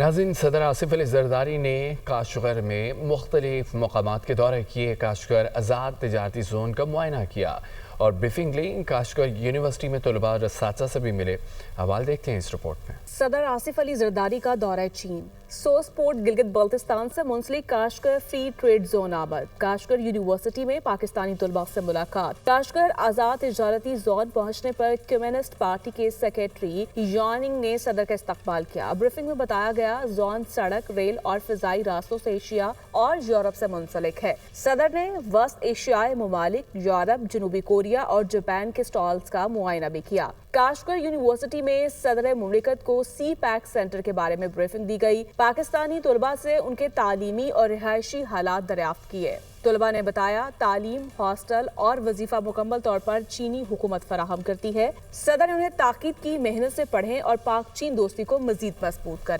नाज़रीन, सदर आसिफ अली जरदारी ने काशगर में मुख्तलिफ मकामात के दौरे किए। काशगर आज़ाद तजारती जोन का मुआयना किया और ब्रीफिंग ली। काशगर यूनिवर्सिटी में तलबा और असातिज़ा से भी मिले। हवाल देखते हैं इस रिपोर्ट में। सदर आसिफ अली जरदारी का दौरा चीन। सोसपोर्ट गिलगित बल्तिस्तान से मुंसलिक काशगर फ्री ट्रेड जोन आमद। काशगर यूनिवर्सिटी में पाकिस्तानी तलबा से मुलाकात। काशगर आज़ाद तजारती जोन पहुंचने पर कम्युनिस्ट पार्टी के सेक्रेटरी यानिंग ने सदर का इस्तकबाल किया। ब्रीफिंग में बताया गया जोन सड़क, रेल और फिजाई रास्तों से एशिया और यूरोप से मुंसलिक है। सदर ने वस्त एशियाई ममालिक, यूरोप, जनूबी कोरिया और जापान के स्टॉल्स का मुआयना भी किया। काशगर यूनिवर्सिटी में सदर मुमलिकत को सी पैक सेंटर के बारे में ब्रीफिंग दी गई। पाकिस्तानी तलबा से उनके तालीमी और रिहायशी हालात दरियाफ्त किए। तलबा ने बताया तालीम, हॉस्टल और वजीफा मुकम्मल तौर पर चीनी हुकूमत फराहम करती है। सदर ने उन्हें ताकीद की मेहनत से पढ़ें और पाक चीन दोस्ती को मजीद मजबूत करें।